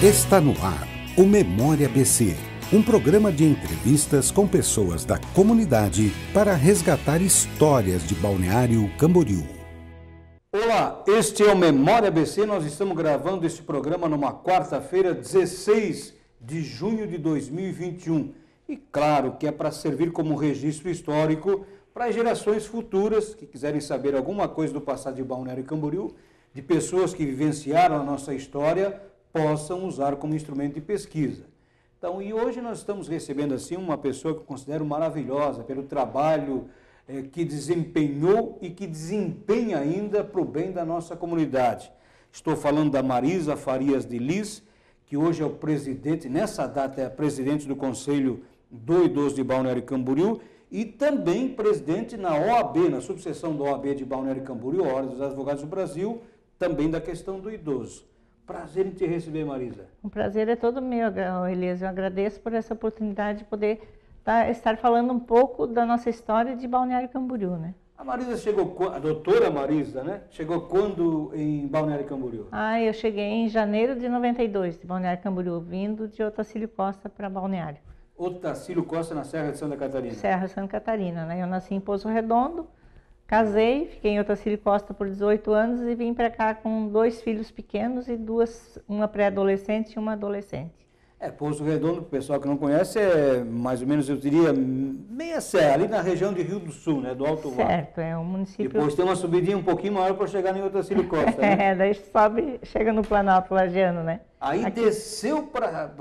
Está no ar o Memória BC, um programa de entrevistas com pessoas da comunidade para resgatar histórias de Balneário Camboriú. Olá, este é o Memória BC. Nós estamos gravando este programa numa quarta-feira, 16 de junho de 2021. E claro que é para servir como registro histórico para as gerações futuras que quiserem saber alguma coisa do passado de Balneário Camboriú, de pessoas que vivenciaram a nossa história, possam usar como instrumento de pesquisa. Então, e hoje nós estamos recebendo assim uma pessoa que eu considero maravilhosa pelo trabalho que desempenhou e que desempenha ainda para o bem da nossa comunidade. Estou falando da Marisa Farias de Lis, que hoje é o presidente, nessa data é presidente do Conselho do Idoso de Balneário Camboriú e também presidente na OAB, na subseção da OAB de Balneário Camboriú, a Ordem dos Advogados do Brasil, também da questão do idoso. Prazer em te receber, Marisa. O prazer é todo meu, Elias. Eu agradeço por essa oportunidade de poder estar falando um pouco da nossa história de Balneário Camboriú, né? A Marisa chegou, a doutora Marisa, né? Chegou quando em Balneário Camboriú? Eu cheguei em janeiro de 92, de Balneário Camboriú, vindo de Otacílio Costa para Balneário. Otacílio Costa, na Serra de Santa Catarina? Serra de Santa Catarina, né? Eu nasci em Poço Redondo, casei, fiquei em Otacílio Costa por 18 anos e vim para cá com 2 filhos pequenos e uma pré-adolescente e uma adolescente. Poço Redondo, para o pessoal que não conhece, é mais ou menos, eu diria, meia serra, ali na região de Rio do Sul, né, do Alto Vale. Certo, é um município... Depois tem uma subidinha um pouquinho maior para chegar em Otacílio Costa, né? Daí sobe, chega no Planalto Lagiano, né? Aí aqui desceu para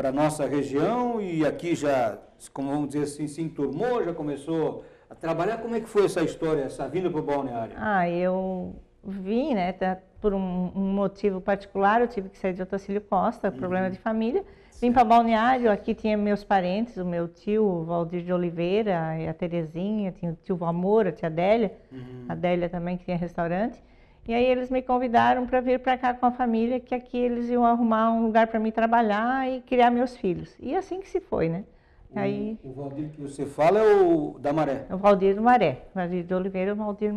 a nossa região e aqui já, como vamos dizer assim, se enturmou, já começou a trabalhar. Como é que foi essa história, essa vinda para o balneário? Eu vim, né, por um motivo particular, eu tive que sair de Otacílio Costa, problema de família. Vim para Balneário, aqui tinha meus parentes, o meu tio, o Valdir de Oliveira, a Terezinha, tinha o tio Valmor, a tia Adélia, a Adélia também que tinha restaurante. E aí eles me convidaram para vir para cá com a família, que aqui eles iam arrumar um lugar para mim trabalhar e criar meus filhos. E assim que se foi, né? O Valdir que você fala é o da Maré? É o Valdir do Maré. Valdir de Oliveira é o Valdir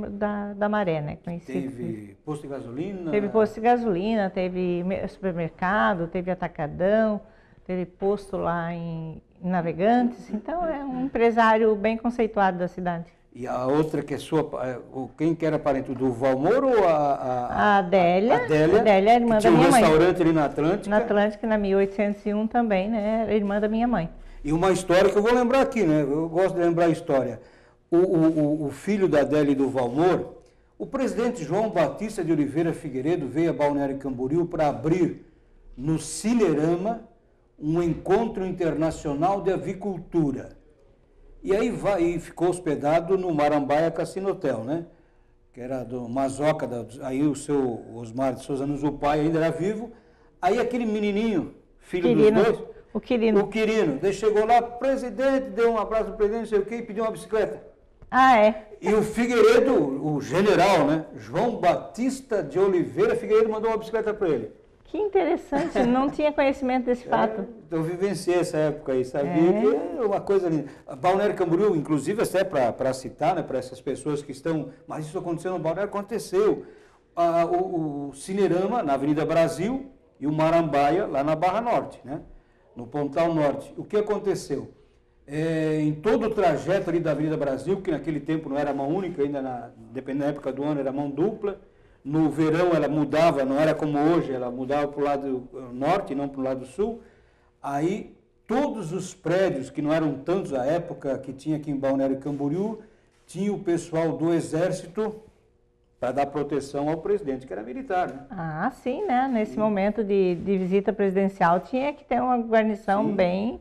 da Maré, né? Conhecido. Teve posto de gasolina? Teve posto de gasolina, teve supermercado, teve atacadão, teve posto lá em Navegantes. Então é um empresário bem conceituado da cidade. E a outra que é sua, quem que era parente do Valmor ou a Adélia? A Adélia, é irmã da minha mãe. Tinha um restaurante ali na Atlântica? Na Atlântica, na 1801 também, né? Era irmã da minha mãe. E uma história que eu vou lembrar aqui, né? Eu gosto de lembrar a história. O filho da Adélia e do Valmor, o presidente João Batista de Oliveira Figueiredo veio a Balneário Camboriú para abrir no Cinerama um encontro internacional de avicultura. E aí ficou hospedado no Marambaia Cassino Hotel, né? Que era do Mazoca, aí o seu Osmar de Souza Nunes, o pai ainda era vivo. Aí aquele menininho, filho dos dois... O Quirino. O Quirino. Daí chegou lá, presidente, deu um abraço ao presidente, não sei o quê, e pediu uma bicicleta. E o Figueiredo, o general, né? João Batista de Oliveira Figueiredo mandou uma bicicleta para ele. Que interessante, não tinha conhecimento desse fato. Eu vivenciei essa época aí, sabia que é uma coisa linda. Balneário Camboriú, inclusive, até para citar, né, para essas pessoas que estão... Mas isso aconteceu no Balneário, aconteceu. O Cinerama, na Avenida Brasil, e o Marambaia, lá na Barra Norte, né? No Pontal Norte. O que aconteceu? Em todo o trajeto ali da Avenida Brasil, que naquele tempo não era mão única, ainda dependendo da época do ano, era mão dupla. No verão ela mudava, não era como hoje, ela mudava para o lado norte, não para o lado sul. Aí todos os prédios, que não eram tantos à época que tinha aqui em Balneário Camboriú, tinha o pessoal do Exército para dar proteção ao presidente, que era militar, né? Sim, né? Nesse momento de visita presidencial tinha que ter uma guarnição bem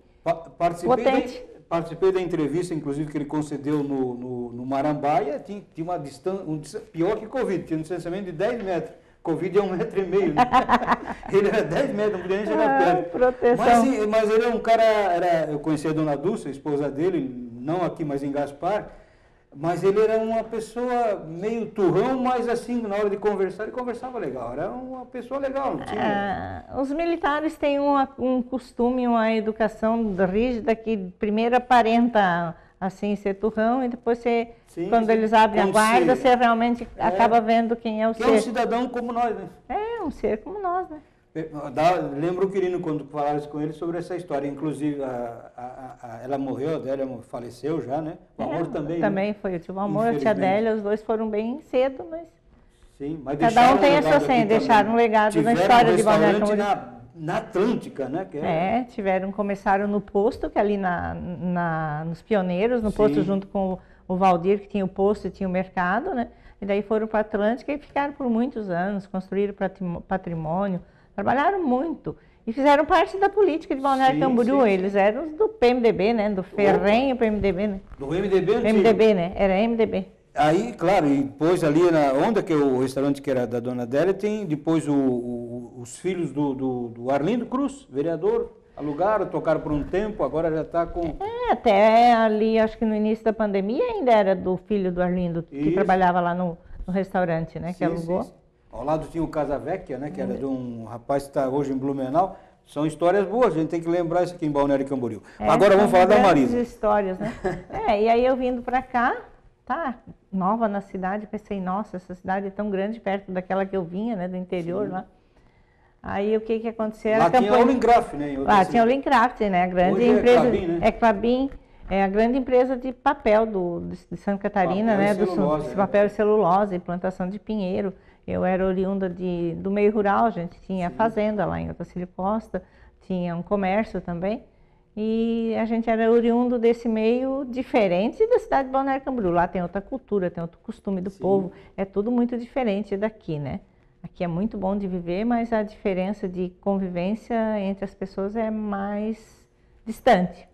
potente. Participei da entrevista, inclusive, que ele concedeu no Marambaia, tinha uma distância, pior que Covid, tinha um distanciamento de 10 metros. Covid é 1,5 metro, né? Ele era 10 metros, não podia nem chegar perto. Proteção. Mas ele é um cara, eu conheci a dona Dulce, a esposa dele, não aqui, mas em Gaspar. Mas ele era uma pessoa meio turrão, mas assim, na hora de conversar, ele conversava legal. Era uma pessoa legal, não tinha... Os militares têm um costume, uma educação rígida que primeiro aparenta assim ser turrão e depois quando eles abrem a guarda, você realmente acaba vendo quem é o ser. Que é um cidadão como nós, né? É, um ser como nós, né? Lembro o Quirino quando falaram com ele sobre essa história. Inclusive, ela morreu, a Adélia faleceu já, né? O Amor também. Também né? foi. Eu tive o Amor, a tia Adélia, os dois foram bem cedo, mas... Sim, mas cada um tem a sua senha, deixaram um legado na história de Balneário Camboriú. Na Atlântica, né? Começaram no posto, que é ali nos Pioneiros, no posto junto com o Valdir, que tinha o posto e tinha o mercado, né? E daí foram para a Atlântica e ficaram por muitos anos, construíram patrimônio, trabalharam muito. E fizeram parte da política de Balneário Camboriú. Eles eram do PMDB, né? Do ferrenho PMDB, né? Do MDB antigo? MDB, né? Era MDB. Aí, claro, e depois ali na onda, que é o restaurante que era da dona Adélia, tem depois os filhos do Arlindo Cruz, vereador, alugaram, tocaram por um tempo, agora já está com... Até ali, acho que no início da pandemia ainda era do filho do Arlindo, que trabalhava lá no restaurante, né, que alugou. Sim. Ao lado tinha o Casa Vecchia, né, que era de um rapaz que está hoje em Blumenau. São histórias boas, a gente tem que lembrar isso aqui em Balneário Camboriú. Agora vamos falar da Marisa. Histórias, né? E aí eu vindo para cá, nova na cidade, pensei, nossa, essa cidade é tão grande perto daquela que eu vinha, né, do interior lá. Aí o que aconteceu? Lá tinha o Lingraf, né? Lá tinha o Lingraf, né, a grande empresa. Klabin, né? É Klabin, é a grande empresa de papel de Santa Catarina, né, do papel e celulose, plantação de pinheiro. Eu era oriunda do meio rural, a gente tinha fazenda lá em Otacílio Costa, tinha um comércio também. E a gente era oriundo desse meio diferente da cidade de Balneário Camboriú. Lá tem outra cultura, tem outro costume do povo, é tudo muito diferente daqui, né? Aqui é muito bom de viver, mas a diferença de convivência entre as pessoas é mais distante.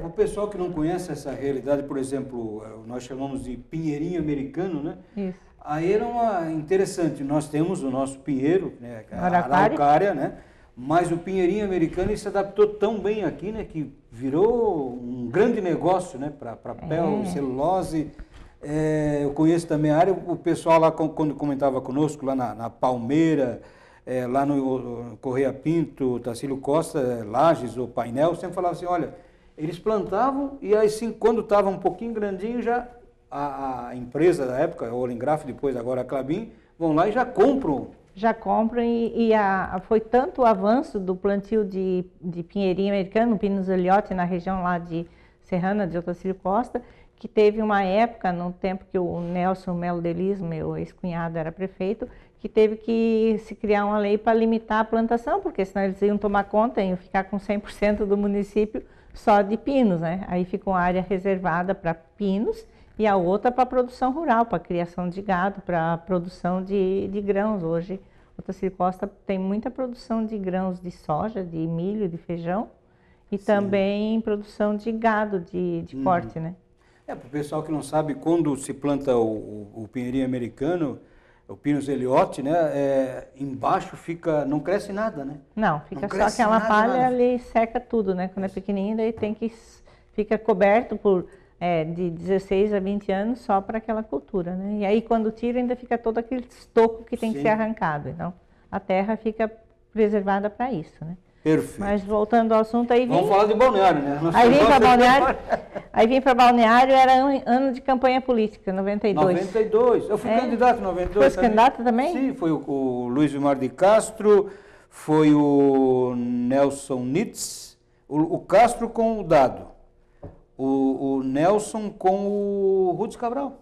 O pessoal que não conhece essa realidade, por exemplo, nós chamamos de pinheirinho americano, né? Isso. Aí era interessante, nós temos o nosso pinheiro, né? A araucária, né? Mas o pinheirinho americano ele se adaptou tão bem aqui, né, que virou um grande negócio, né, para papel, celulose. Eu conheço também a área, o pessoal lá quando comentava conosco, lá na Palmeira, lá no Correia Pinto, Tacílio Costa, Lages, o Painel, sempre falava assim, olha, eles plantavam e aí sim, quando estava um pouquinho grandinho, já a empresa da época, o Lingraf, depois agora a Klabin, vão lá e já compram. Foi tanto o avanço do plantio de pinheirinho americano, Pinus Elliott, na região lá de Serrana, de Otacílio Costa, que teve uma época, no tempo que o Nelson Melo Delis, meu ex-cunhado, era prefeito, que teve que se criar uma lei para limitar a plantação, porque senão eles iam tomar conta, iam ficar com 100% do município só de pinos, né? Aí ficou uma área reservada para pinos, e a outra para a produção rural, para a criação de gado, para a produção de grãos. Hoje, o Otacílio Costa tem muita produção de grãos de soja, de milho, de feijão, e também produção de gado, de corte, né? Para o pessoal que não sabe, quando se planta o pinheirinho americano, o Pinus Elliott, né, embaixo não cresce nada, né? Não, fica só aquela palha ali, seca tudo, né? Quando é pequenininho, daí fica coberto por... de 16 a 20 anos só para aquela cultura, né? E aí quando tira ainda fica todo aquele estoco que tem que ser arrancado. Então a terra fica preservada para isso, né? Perfeito. Mas voltando ao assunto, vamos falar de Balneário, né? Aí vim para Balneário, era ano de campanha política, 92. 92. Eu fui candidato em 92. Foi candidato também? Sim, foi o Luiz Vilmar de Castro, foi o Nelson Nitz, o Castro com o Dado. O Nelson com o Rudes Cabral.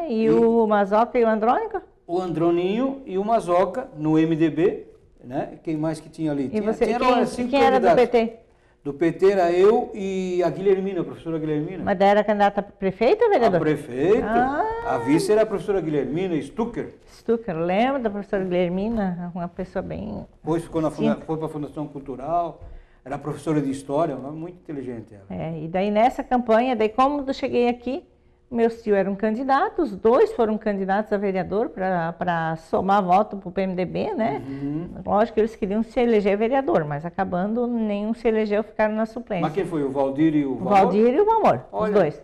E o Mazoca e o Andrônico? O Androninho e o Mazoca no MDB, né? Quem mais que tinha ali? E quem era do PT? Do PT era eu e a Guilhermina, a professora Guilhermina. Mas daí era candidata a prefeito ou vereador? A prefeito. A vice era a professora Guilhermina Stucker. Stucker, lembro da professora Guilhermina, uma pessoa bem... Depois foi para a Fundação Cultural. Era professora de história, muito inteligente ela. E daí nessa campanha, como eu cheguei aqui, meus tios eram candidatos, os dois foram candidatos a vereador para somar voto para o PMDB, né? Lógico que eles queriam se eleger vereador, mas acabando nenhum se elegeu, ficaram na suplência. Mas quem foi? O Valdir e o Valmor? O Valdir e o Valmor, os dois.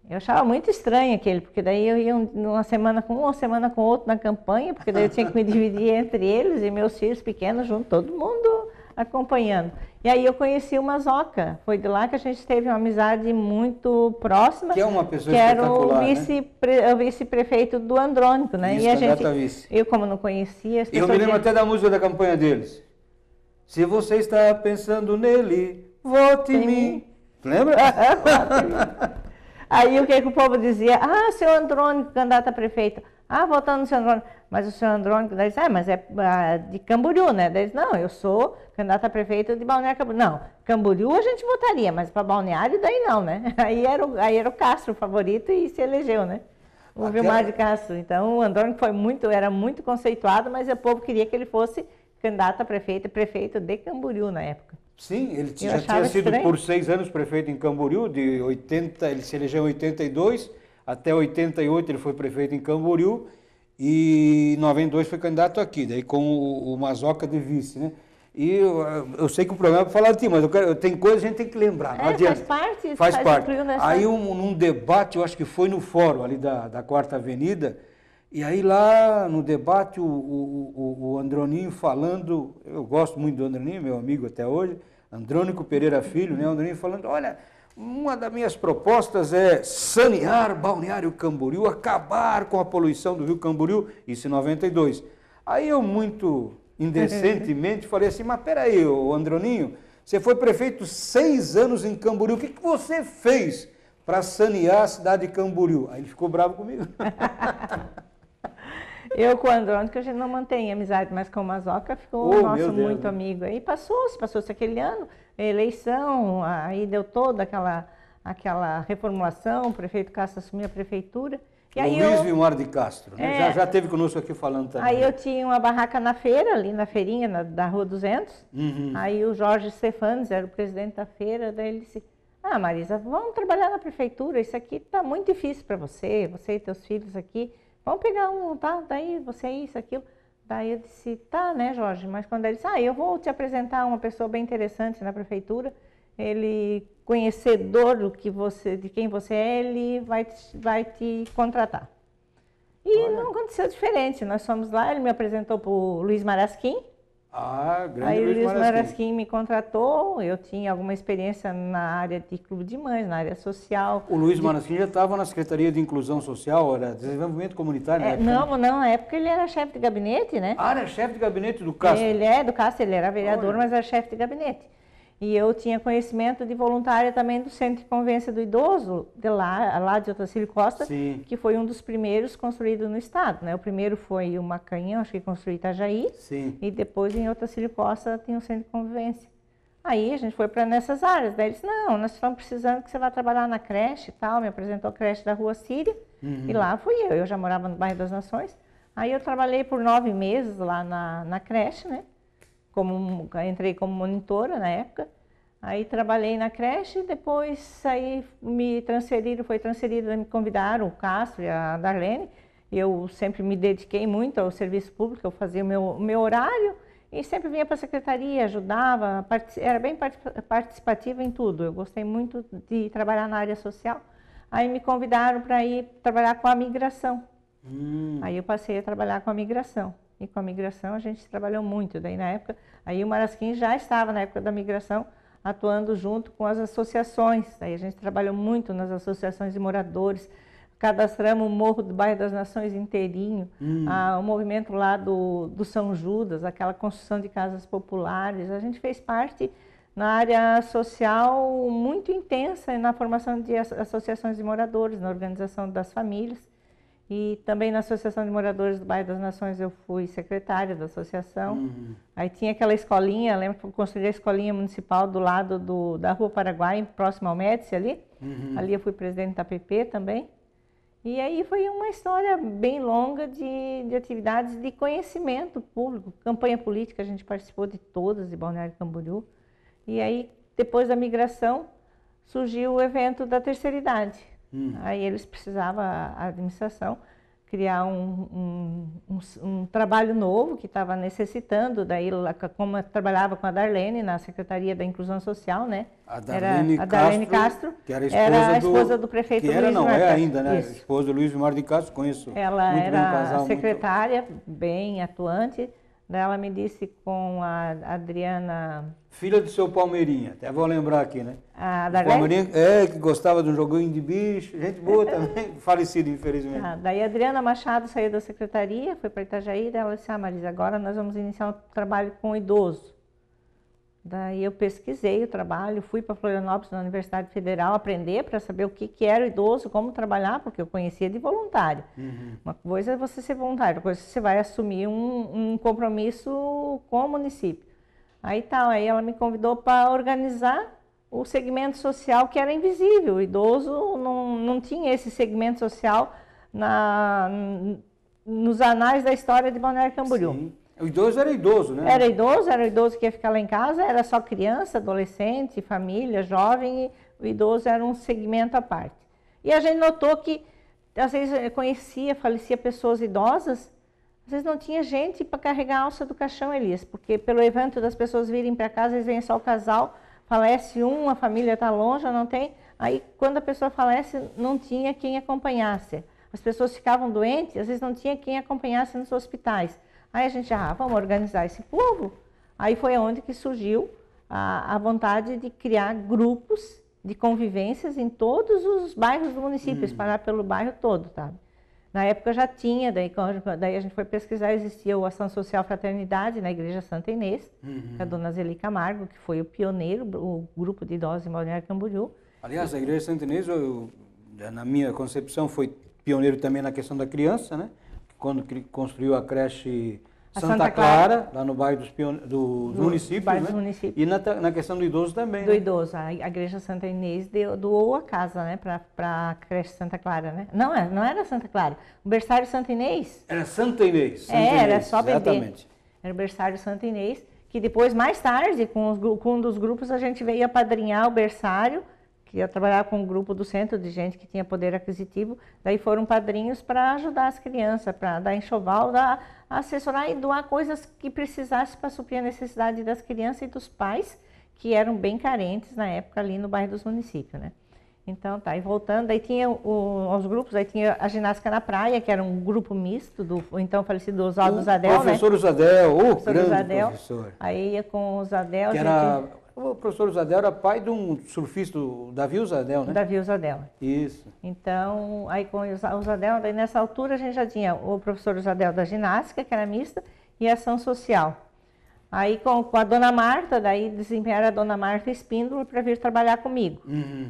Eu achava muito estranho aquele, porque daí eu ia uma semana com um, uma semana com outro na campanha, porque daí eu tinha que me dividir entre eles e meus filhos pequenos junto, todo mundo acompanhando. E aí eu conheci o Mazoca, foi de lá que a gente teve uma amizade muito próxima. Que é uma pessoa que espetacular, era o vice-prefeito do Andrônico, né? Isso, e a gente, vice. eu como não conhecia... As Eu me lembro até da música da campanha deles. Se você está pensando nele, vote em mim. Lembra? Aí o que o povo dizia? Ah, seu Andrônico, candidato a prefeito. Ah, votando no seu Andrônico. Mas o seu Andrônico, daí diz, mas é de Camboriú, né? Daí diz, não, eu sou candidato a prefeito de Balneário Camboriú. Não, Camboriú a gente votaria, mas para Balneário daí não, né? Aí era o Castro o favorito e se elegeu, né? O Vilmar de Castro. Então o Andrônico era muito conceituado, mas o povo queria que ele fosse candidato a prefeito de Camboriú na época. Sim, ele já tinha sido por 6 anos prefeito em Camboriú, ele se elegeu em 82, até 88 ele foi prefeito em Camboriú, e em 92 foi candidato aqui, daí com o Mazoca de vice, né? E eu sei que o programa é para falar de ti, mas tem coisa que a gente tem que lembrar, não adianta. Faz parte. Aí num debate, eu acho que foi no fórum ali da Quarta Avenida, e aí lá no debate o Androninho falando, eu gosto muito do Androninho, meu amigo até hoje, Andrônico Pereira Filho, né? O Androninho falando, olha, uma das minhas propostas é sanear Balneário Camboriú, acabar com a poluição do Rio Camboriú, isso em 92. Aí eu muito indecentemente falei assim, mas peraí, ô Androninho, você foi prefeito 6 anos em Camboriú, o que você fez para sanear a cidade de Camboriú? Aí ele ficou bravo comigo. Eu com o Andrônico, a gente não mantém amizade, mas com o Mazoca ficou muito amigo. Aí passou-se aquele ano, eleição, aí deu toda aquela reformulação, o prefeito Castro assumiu a prefeitura. E aí Luiz Vilmar de Castro, né? Já esteve conosco aqui falando também. Aí eu tinha uma barraca na feira, ali na feirinha da Rua 200, aí o Jorge Stefanes era o presidente da feira, daí ele disse, Marisa, vamos trabalhar na prefeitura, isso aqui está muito difícil para você e teus filhos aqui. Vamos pegar tá? Daí você isso, aquilo. Daí eu disse, tá, né, Jorge? Mas quando ele disse, eu vou te apresentar uma pessoa bem interessante na prefeitura, ele, conhecedor de quem você é, ele vai te contratar. E não aconteceu diferente. Nós fomos lá, ele me apresentou para o Luiz Marasquim. Grande Aí o Luiz Marasquim me contratou, eu tinha alguma experiência na área de clube de mães, na área social. O Luiz Marasquim já estava na Secretaria de Inclusão Social, era Desenvolvimento Comunitário, né? Não, na época ele era chefe de gabinete, né? Era chefe de gabinete do Castro? Do Castro, ele era vereador, mas era chefe de gabinete. E eu tinha conhecimento de voluntária também do Centro de Convivência do Idoso, lá de Otacílio Costa, Sim. Que foi um dos primeiros construídos no estado, né? O primeiro foi o Macanhão, acho que construiu em Itajaí, Sim. E depois em Otacílio Costa tinha o Centro de Convivência. Aí a gente foi para nessas áreas, daí ele disse, não, nós estamos precisando que você vá trabalhar na creche e tal, me apresentou a creche da Rua Síria, E lá fui eu já morava no bairro das Nações, aí eu trabalhei por 9 meses lá na creche, né? Entrei como monitora na época, aí trabalhei na creche, depois aí me convidaram o Castro e a Darlene, eu sempre me dediquei muito ao serviço público, eu fazia o meu horário e sempre vinha para a secretaria, ajudava, era bem participativa em tudo, eu gostei muito de trabalhar na área social, aí me convidaram para ir trabalhar com a migração, aí eu passei a trabalhar com a migração. E com a migração a gente trabalhou muito, daí na época, aí o Marasquim já estava na época da migração, atuando junto com as associações, aí a gente trabalhou muito nas associações de moradores, cadastramos o Morro do Bairro das Nações inteirinho, o movimento lá do São Judas, aquela construção de casas populares, a gente fez parte na área social muito intensa na formação de associações de moradores, na organização das famílias, e também na Associação de Moradores do Bairro das Nações eu fui secretária da associação. Aí tinha aquela escolinha, lembro que eu construí a escolinha municipal do lado da Rua Paraguai, próximo ao Médici ali. Ali eu fui presidente da PP também. E aí foi uma história bem longa de atividades de conhecimento público. Campanha política, a gente participou de todas de Balneário Camboriú. E aí, depois da migração, surgiu o evento da terceira idade. Aí eles precisavam, a administração, criar um trabalho novo que estava necessitando, daí como eu trabalhava com a Darlene na Secretaria da Inclusão Social, né? A Darlene Castro, que era a esposa do prefeito Luiz Vilmar. Não, é ainda, né? Isso. A esposa do Luiz Vilmar de Castro, conheço. Ela muito era bem, casal, secretária, bem atuante, Daí ela me disse com a Adriana... Filha do seu Palmeirinha, até vou lembrar aqui, né? A Palmeirinha, que gostava de um joguinho de bicho, gente boa também, falecida, infelizmente. Daí a Adriana Machado saiu da secretaria, foi para Itajaí, daí ela disse, Marisa, agora nós vamos iniciar um trabalho com idoso. Daí eu pesquisei o trabalho, fui para Florianópolis, na Universidade Federal, aprender para saber o que era o idoso, como trabalhar, porque eu conhecia de voluntário. Uma coisa é você ser voluntário, outra coisa é você vai assumir um compromisso com o município. Aí ela me convidou para organizar o segmento social que era invisível. O idoso não tinha esse segmento social nos anais da história de Balneário Camboriú. Sim. O idoso era idoso, né? Era o idoso que ia ficar lá em casa, era só criança, adolescente, família, jovem, e o idoso era um segmento à parte. E a gente notou que, às vezes, falecia pessoas idosas, às vezes não tinha gente para carregar a alça do caixão, Elias, porque pelo evento das pessoas virem para casa, eles vêm só o casal, falece a família está longe, não tem, aí quando a pessoa falece, não tinha quem acompanhasse. As pessoas ficavam doentes, às vezes não tinha quem acompanhasse nos hospitais. Aí a gente, vamos organizar esse povo. Aí foi onde que surgiu a vontade de criar grupos de convivências em todos os bairros do município, espalhar pelo bairro todo, sabe? Na época já tinha, daí a gente foi pesquisar, existia o Ação Social Fraternidade na Igreja Santa Inês, que a dona Zeli Camargo, que foi o pioneiro, o grupo de idosos em Balneário Camboriú. Aliás, a Igreja Santa Inês, na minha concepção, foi pioneiro também na questão da criança, né? Quando construiu a creche Santa Clara, lá no bairro dos municípios, né? Municípios. E na questão do idoso também, do idoso, a Igreja Santa Inês doou a casa, né, para a creche Santa Clara, né? Não era Santa Clara, o berçário Santa Inês. Era Santa Inês. Era só bebê. Exatamente. Era o berçário Santa Inês, que depois, mais tarde, com um dos grupos, a gente veio apadrinhar o berçário, que ia trabalhar com um grupo do centro de gente que tinha poder aquisitivo, daí foram padrinhos para ajudar as crianças, para dar enxoval, assessorar e doar coisas que precisasse para suprir a necessidade das crianças e dos pais, que eram bem carentes na época ali no bairro dos municípios, né? Então, e voltando, daí tinha os grupos, aí tinha a ginástica na praia, que era um grupo misto do então falecido Oswaldo Zadel, professor Zadel, grande Zadel, professor. Aí ia com o Zadel... O professor Zadel era pai de um surfista, o Davi Zadel, né? Davi Zadel. Isso. Então, aí com o Zadel, daí nessa altura a gente já tinha o professor Zadel da ginástica, que era mista, e ação social. Aí com a dona Marta, daí desempenharam a dona Marta Espíndola para vir trabalhar comigo.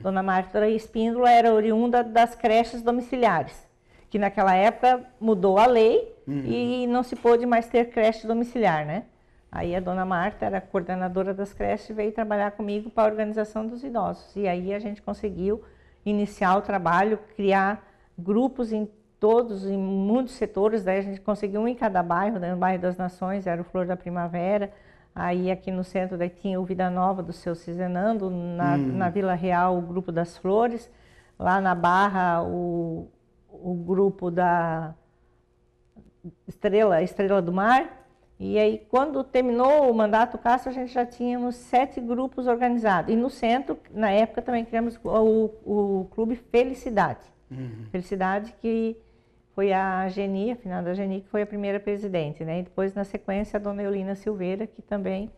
Dona Marta Espíndola era oriunda das creches domiciliares, que naquela época mudou a lei e não se pôde mais ter creche domiciliar, né? Aí a dona Marta era coordenadora das creches e veio trabalhar comigo para a organização dos idosos. E aí a gente conseguiu iniciar o trabalho, criar grupos em muitos setores. Daí a gente conseguiu um em cada bairro, né? No bairro das Nações era o Flor da Primavera. Aí aqui no centro daí tinha o Vida Nova do seu Cizenando, na Vila Real o Grupo das Flores. Lá na Barra o grupo da Estrela do Mar. E aí, quando terminou o mandato Castro, a gente já tínhamos 7 grupos organizados. E no centro, na época, também criamos o Clube Felicidade. Felicidade, que foi a Geni, a finada Geni, que foi a primeira presidente, né? E depois, na sequência, a dona Eulina Silveira, que também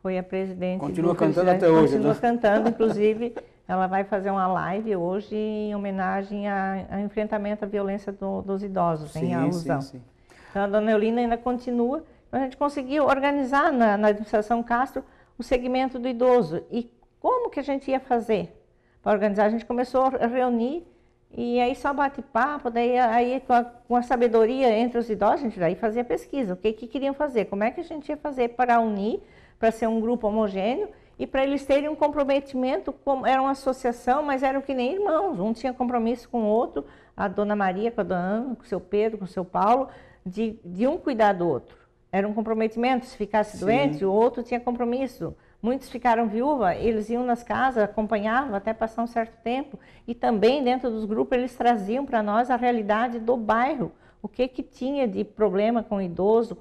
foi a presidente. Continua cantando até hoje, Continua cantando, inclusive, ela vai fazer uma live hoje em homenagem ao enfrentamento à violência dos idosos, em alusão. Sim. Então, a dona Eulina ainda continua. A gente conseguiu organizar na administração Castro o segmento do idoso. E como que a gente ia fazer para organizar? A gente começou a reunir e aí só bate-papo, daí aí com a sabedoria entre os idosos, a gente daí fazia pesquisa. O que queriam fazer? Como é que a gente ia fazer para unir, para ser um grupo homogêneo e para eles terem um comprometimento, como era uma associação, mas eram que nem irmãos. Um tinha compromisso com o outro, a dona Maria com a dona Ana, com o seu Pedro, com o seu Paulo, de um cuidar do outro. Era um comprometimento, se ficasse doente, o outro tinha compromisso. Muitos ficaram viúvas, eles iam nas casas, acompanhavam até passar um certo tempo. E também dentro dos grupos eles traziam para nós a realidade do bairro. O que tinha de problema com o idoso,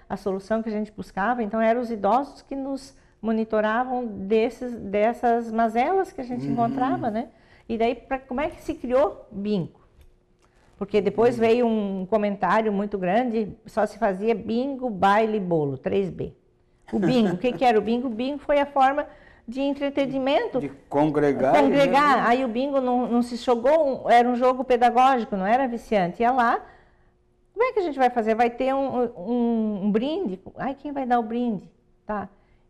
a solução que a gente buscava. Então eram os idosos que nos monitoravam dessas mazelas que a gente encontrava, né? E daí, como é que se criou Binco? Porque depois veio um comentário muito grande, só se fazia bingo, baile e bolo, 3B. O bingo, o que era o bingo? O bingo foi a forma de entretenimento. De congregar. Congregar. Aí o bingo não se jogou, era um jogo pedagógico, não era viciante. Ia lá, como é que a gente vai fazer? Vai ter um brinde? Ai, quem vai dar o brinde? Tá.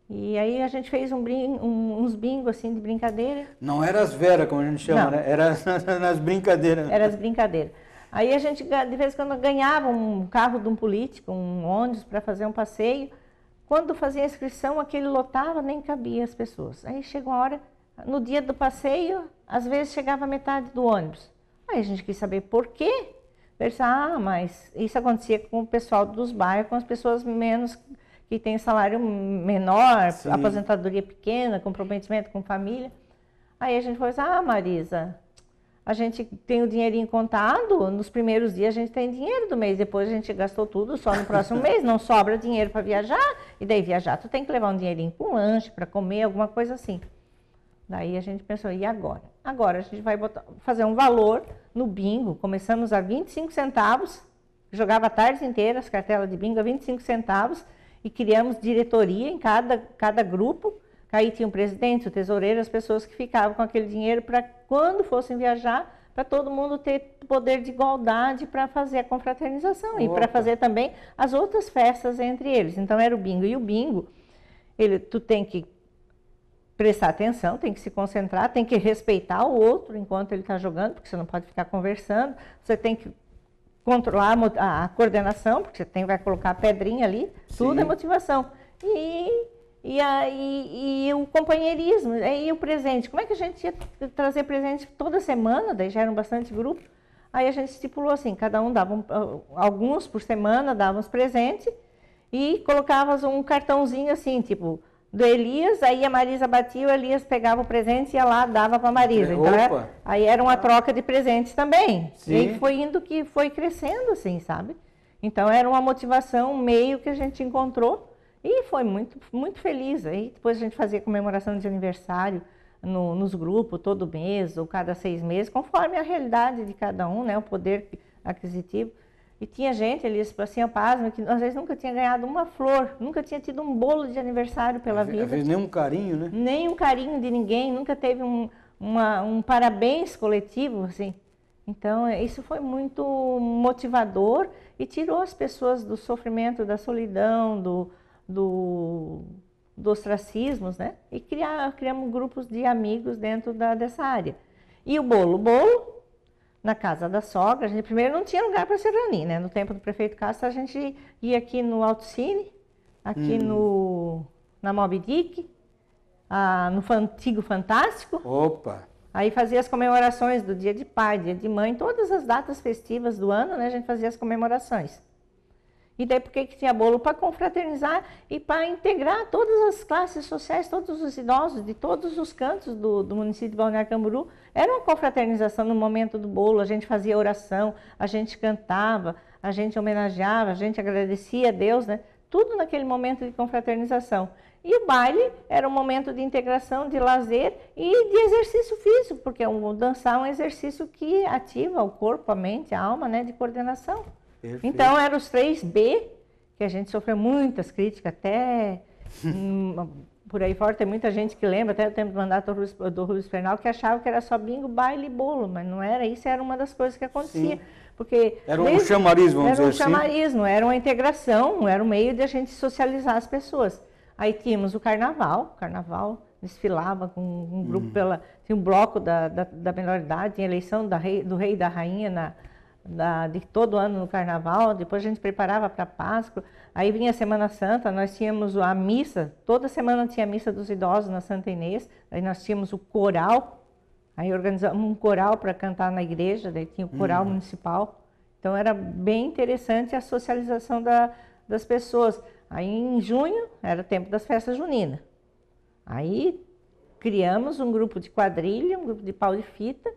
E aí a gente fez uns bingos assim de brincadeira. Não era as veras, como a gente chama, né? Era nas brincadeiras. Era as brincadeiras. Aí a gente, de vez em quando, ganhava um carro de um político, um ônibus para fazer um passeio. Quando fazia a inscrição, aquele lotava, nem cabia as pessoas. Aí chegou uma hora, no dia do passeio, às vezes chegava a metade do ônibus. Aí a gente quis saber por quê. Pensar, mas isso acontecia com o pessoal dos bairros, com as pessoas menos, que têm salário menor, sim, aposentadoria pequena, comprometimento com família. Aí a gente falou assim, Marisa, a gente tem o dinheirinho contado, nos primeiros dias a gente tem dinheiro do mês, depois a gente gastou tudo só no próximo mês, não sobra dinheiro para viajar, e daí viajar tu tem que levar um dinheirinho para um lanche, para comer, alguma coisa assim. Daí a gente pensou, e agora? Agora a gente vai fazer um valor no bingo, começamos a 25 centavos, jogava a tarde inteira as cartelas de bingo a 25 centavos, e criamos diretoria em cada grupo. Aí tinha o presidente, o tesoureiro, as pessoas que ficavam com aquele dinheiro para quando fossem viajar, para todo mundo ter poder de igualdade para fazer a confraternização e para fazer também as outras festas entre eles. Então era o bingo. E o bingo, tu tem que prestar atenção, tem que se concentrar, tem que respeitar o outro enquanto ele está jogando, porque você não pode ficar conversando, você tem que controlar a coordenação, porque você vai colocar a pedrinha ali, tudo é motivação. E o companheirismo, e o presente. Como é que a gente ia trazer presente toda semana? Daí já eram bastante grupos. Aí a gente estipulou assim, cada um dava alguns por semana, dava uns presentes e colocava um cartãozinho assim, tipo, do Elias, aí a Marisa batia, o Elias pegava o presente e ia lá, dava para a Marisa. Então, aí era uma troca de presentes também. Sim. E aí foi indo que foi crescendo assim, sabe? Então era uma motivação, um meio que a gente encontrou. E foi muito, muito feliz. Aí depois a gente fazia comemoração de aniversário nos grupos, todo mês ou cada 6 meses, conforme a realidade de cada um, né, o poder aquisitivo. E tinha gente, eles assim, pasmem, que às vezes nunca tinha ganhado uma flor, nunca tinha tido um bolo de aniversário pela vida. Às vezes nem um carinho, né? Nem um carinho de ninguém, nunca teve um parabéns coletivo, assim. Então, isso foi muito motivador e tirou as pessoas do sofrimento, da solidão, do ostracismos, né? E criamos grupos de amigos dentro dessa área. E o bolo na casa da sogra, a gente primeiro não tinha lugar para se reunir, né? No tempo do prefeito Castro, a gente ia aqui no Alto Cine, aqui na Moby Dick, no Antigo Fantástico. Opa! Aí fazia as comemorações do dia de pai, dia de mãe, todas as datas festivas do ano, né? A gente fazia as comemorações. E daí por que tinha bolo? Para confraternizar e para integrar todas as classes sociais, todos os idosos de todos os cantos do município de Balneário Camboriú. Era uma confraternização no momento do bolo, a gente fazia oração, a gente cantava, a gente homenageava, a gente agradecia a Deus, né? Tudo naquele momento de confraternização. E o baile era um momento de integração, de lazer e de exercício físico, porque dançar é um exercício que ativa o corpo, a mente, a alma, né? De coordenação. Perfeito. Então, eram os 3B, que a gente sofreu muitas críticas, até por aí fora tem muita gente que lembra, até o tempo do mandato do Rubens Fernal, que achava que era só bingo, baile e bolo, mas não era, isso era uma das coisas que acontecia. Porque era um chamarismo, vamos dizer assim. Era um chamarismo, era uma integração, era um meio de a gente socializar as pessoas. Aí tínhamos o carnaval desfilava com um grupo, tinha um bloco da menor idade, tinha eleição do rei e da rainha de todo ano no carnaval, depois a gente preparava para Páscoa, aí vinha a Semana Santa, nós tínhamos a missa, toda semana tinha a missa dos idosos na Santa Inês, aí nós tínhamos o coral, aí organizamos um coral para cantar na igreja, daí tinha o coral municipal, então era bem interessante a socialização das pessoas. Aí em junho era o tempo das festas juninas, aí criamos um grupo de quadrilha, um grupo de pau de fita,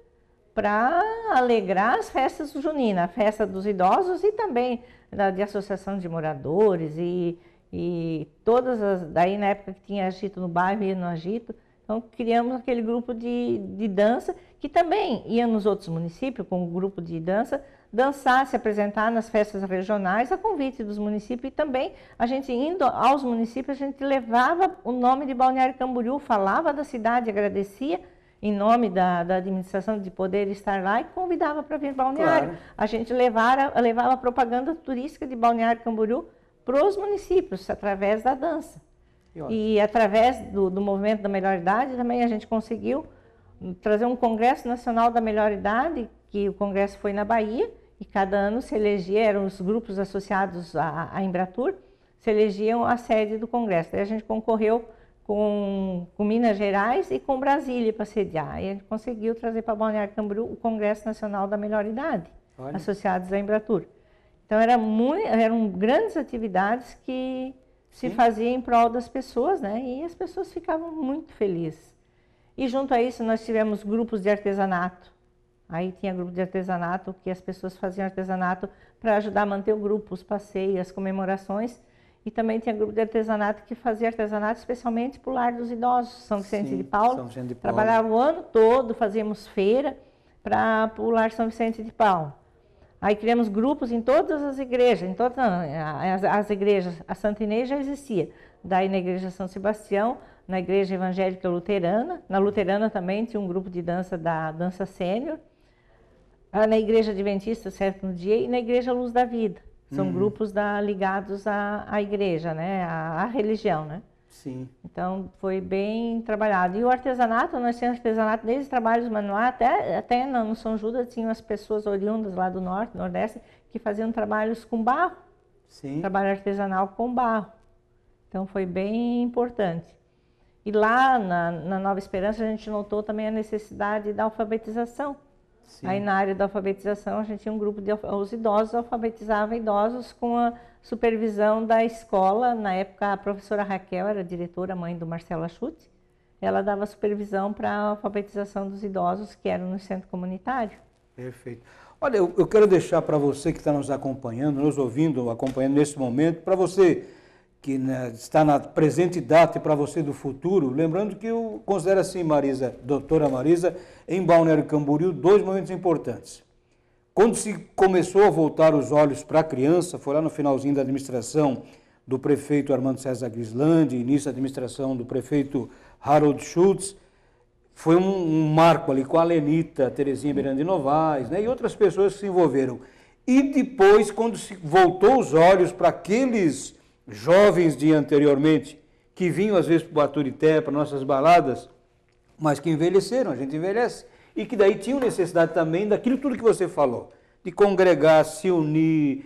para alegrar as festas juninas, a festa dos idosos e também de associação de moradores e todas daí na época que tinha agito no bairro, ia no agito, então criamos aquele grupo de dança, que também ia nos outros municípios com o grupo de dança dançar, se apresentar nas festas regionais a convite dos municípios e também a gente indo aos municípios, a gente levava o nome de Balneário Camboriú, falava da cidade, agradecia em nome da administração de poder estar lá e convidava para vir Balneário. Claro. A gente levava a propaganda turística de Balneário Camboriú para os municípios através da dança. E através do movimento da melhor idade também a gente conseguiu trazer um Congresso Nacional da Melhor Idade, que o congresso foi na Bahia, e cada ano se elegia, eram os grupos associados à Embratur, se elegiam a sede do congresso. Daí a gente concorreu com Minas Gerais e com Brasília para sediar. E a gente conseguiu trazer para Balneário Camboriú o Congresso Nacional da Melhor Idade, associados à Embratur. Então eram grandes atividades que se faziam em prol das pessoas, né? E as pessoas ficavam muito felizes. E junto a isso nós tivemos grupos de artesanato. Aí tinha grupo de artesanato, que as pessoas faziam artesanato para ajudar a manter o grupo, os passeios, as comemorações. E também tinha grupo de artesanato que fazia artesanato especialmente para o Lar dos Idosos, São Vicente de Paulo. São Vicente de Paulo. Trabalhava o ano todo, fazíamos feira para o Lar São Vicente de Paulo. Aí criamos grupos em todas as igrejas, em todas as igrejas. A Santa Inês já existia. Daí na Igreja São Sebastião, na Igreja Evangélica Luterana. Na Luterana também tinha um grupo de dança da dança sênior. Na Igreja Adventista, Sétimo Dia, e na Igreja Luz da Vida. São grupos ligados à igreja, né? À religião, né? Sim. Então foi bem trabalhado. E o artesanato, nós tínhamos artesanato desde trabalhos manuais, até no São Judas tinham as pessoas oriundas lá do norte, nordeste, que faziam trabalhos com barro. Sim. Trabalho artesanal com barro. Então foi bem importante. E lá na Nova Esperança a gente notou também a necessidade da alfabetização. Sim. Aí na área da alfabetização a gente tinha um grupo de os idosos, alfabetizava idosos com a supervisão da escola. Na época a professora Raquel era diretora, mãe do Marcelo Achute. Ela dava supervisão para a alfabetização dos idosos que eram no centro comunitário. Perfeito. Olha, eu quero deixar para você que está nos acompanhando, nos ouvindo, acompanhando nesse momento, para você que está na presente data e para você do futuro, lembrando que eu considero assim, Marisa, doutora Marisa, em Balneário Camboriú, 2 momentos importantes. Quando se começou a voltar os olhos para a criança, foi lá no finalzinho da administração do prefeito Armando César Grislandi, início da administração do prefeito Harold Schultz, foi um marco ali com a Lenita, Terezinha Miranda de Novaes, né, e outras pessoas que se envolveram. E depois, quando se voltou os olhos para aqueles jovens de anteriormente, que vinham às vezes para o Baturité, para nossas baladas, mas que envelheceram, a gente envelhece, e que daí tinham necessidade também daquilo tudo que você falou, de congregar, se unir,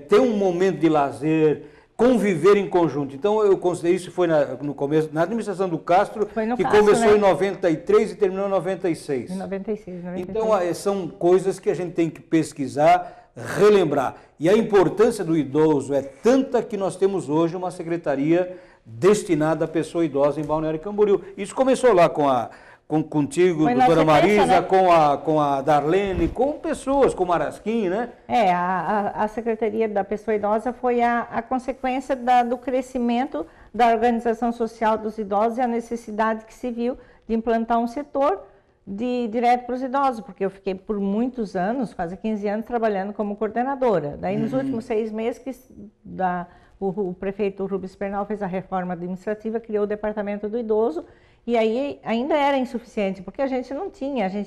ter um momento de lazer, conviver em conjunto. Então eu considerei isso foi no começo, na administração do Castro, que Castro, começou, né? Em 93 e terminou em 96. Em 96. Então são coisas que a gente tem que pesquisar, relembrar. E a importância do idoso é tanta que nós temos hoje uma secretaria destinada à pessoa idosa em Balneário Camboriú. Isso começou lá contigo, doutora Marisa, né? com a Darlene, com pessoas, com o Marasquim, né? A Secretaria da Pessoa Idosa foi a consequência do crescimento da organização social dos idosos e a necessidade que se viu de implantar um setor direto para os idosos, porque eu fiquei por muitos anos, quase 15 anos, trabalhando como coordenadora. Daí, nos últimos 6 meses, o prefeito Rubens Pernal fez a reforma administrativa, criou o Departamento do Idoso, e aí ainda era insuficiente, porque a gente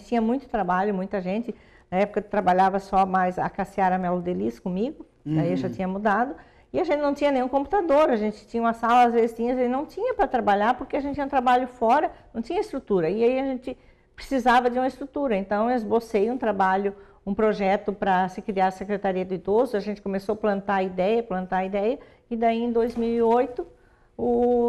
tinha muito trabalho, muita gente. Na época trabalhava só mais a Cassiara Melo Delis comigo, daí eu já tinha mudado, e a gente não tinha nenhum computador, a gente tinha uma sala, às vezes tinha, a gente não tinha para trabalhar, porque a gente tinha trabalho fora, não tinha estrutura, e aí a gente precisava de uma estrutura. Então eu esbocei um projeto para se criar a Secretaria do Idoso. A gente começou a plantar a ideia, e daí em 2008,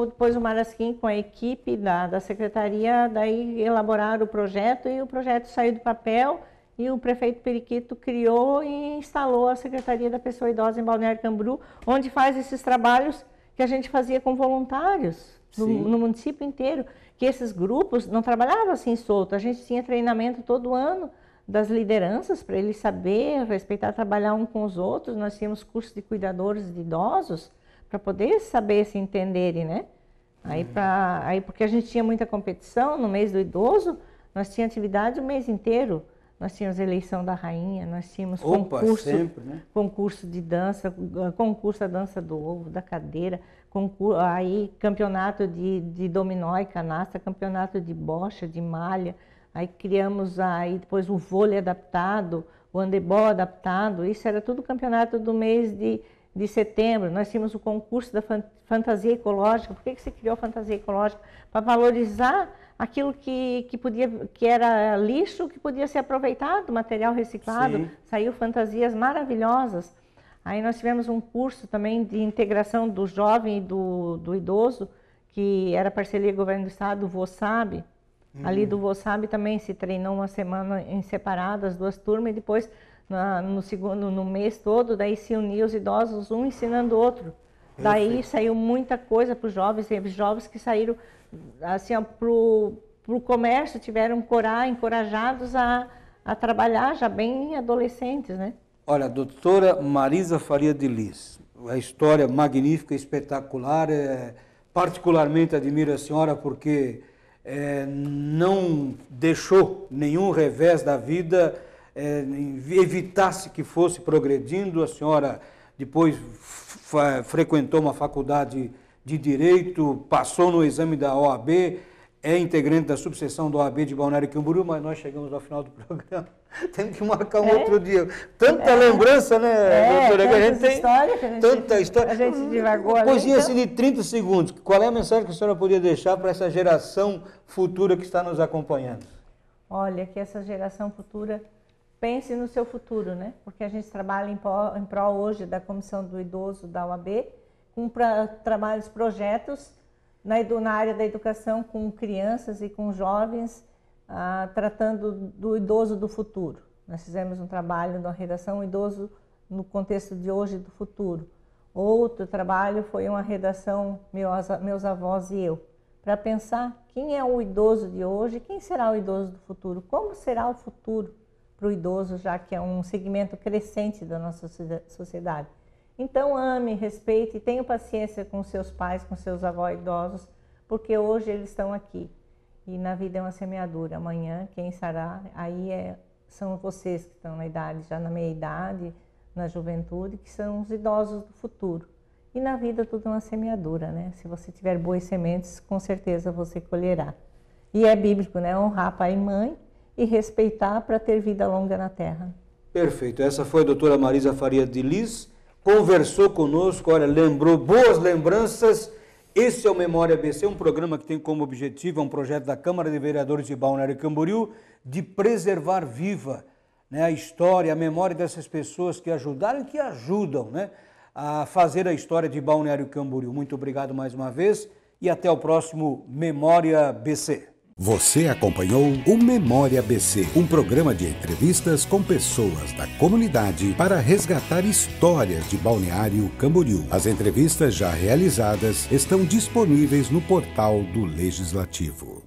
depois o Marasquim com a equipe da Secretaria, daí elaboraram o projeto, e o projeto saiu do papel, e o prefeito Periquito criou e instalou a Secretaria da Pessoa Idosa em Balneário Camboriú, onde faz esses trabalhos que a gente fazia com voluntários no município inteiro, que esses grupos não trabalhavam assim solto, a gente tinha treinamento todo ano das lideranças para eles saber respeitar, trabalhar um com os outros. Nós tínhamos cursos de cuidadores de idosos para poder saber se entenderem, né? Aí porque a gente tinha muita competição no mês do idoso, nós tínhamos atividade o mês inteiro. nós tínhamos eleição da rainha, nós tínhamos sempre, né? Concurso de dança, concurso da dança do ovo, da cadeira, aí campeonato de dominó e canastra, campeonato de bocha, de malha, aí criamos aí depois o vôlei adaptado, o handebol adaptado, isso era tudo campeonato do mês de setembro. Nós tínhamos o concurso da fantasia ecológica. Por que se criou a fantasia ecológica? Para valorizar aquilo que era lixo, que podia ser aproveitado, material reciclado. Sim. Saiu fantasias maravilhosas. Aí nós tivemos um curso também de integração do jovem e do idoso, que era parceria Governo do Estado, do VOSAB. Ali do VOSAB também se treinou uma semana em separado, as duas turmas, e depois no mês todo, daí se uniu os idosos, um ensinando o outro. Daí saiu muita coisa para os jovens, teve jovens que saíram assim, para o comércio, tiveram encorajados a trabalhar já bem adolescentes, né? Olha, doutora Marisa Faria de Lis, a história magnífica, espetacular, particularmente admiro a senhora porque não deixou nenhum revés da vida, evitasse que fosse progredindo. A senhora depois frequentou uma faculdade de Direito, passou no exame da OAB, é integrante da subseção da OAB de Balneário Camboriú, mas nós chegamos ao final do programa. Temos que marcar um outro dia. Tanta lembrança, né, doutora? Que a gente tem tanta história. A gente divagou ali. Coisinha assim de 30 segundos. Qual é a mensagem que a senhora poderia deixar para essa geração futura que está nos acompanhando? Olha, que essa geração futura pense no seu futuro, né? Porque a gente trabalha em prol hoje da Comissão do Idoso da OAB, com trabalhos, projetos na área da educação com crianças e com jovens, tratando do idoso do futuro. Nós fizemos um trabalho na redação Idoso no contexto de hoje e do futuro. Outro trabalho foi uma redação Meus Avós e Eu, para pensar quem é o idoso de hoje e quem será o idoso do futuro, como será o futuro para o idoso, já que é um segmento crescente da nossa sociedade. Então ame, respeite e tenha paciência com seus pais, com seus avós idosos, porque hoje eles estão aqui. E na vida é uma semeadura. Amanhã, quem será? Aí são vocês que estão na idade, já na meia-idade, na juventude, que são os idosos do futuro. E na vida tudo é uma semeadura, né? Se você tiver boas sementes, com certeza você colherá. E é bíblico, né? Honrar pai e mãe e respeitar para ter vida longa na terra. Perfeito. Essa foi a doutora Marisa Faria de Lis, conversou conosco, olha, lembrou boas lembranças. Esse é o Memória ABC, um programa que tem como objetivo, é um projeto da Câmara de Vereadores de Balneário Camboriú, de preservar viva, né, a história, a memória dessas pessoas que ajudaram e que ajudam, né, a fazer a história de Balneário Camboriú. Muito obrigado mais uma vez e até o próximo Memória BC. Você acompanhou o Memória BC, um programa de entrevistas com pessoas da comunidade para resgatar histórias de Balneário Camboriú. As entrevistas já realizadas estão disponíveis no portal do Legislativo.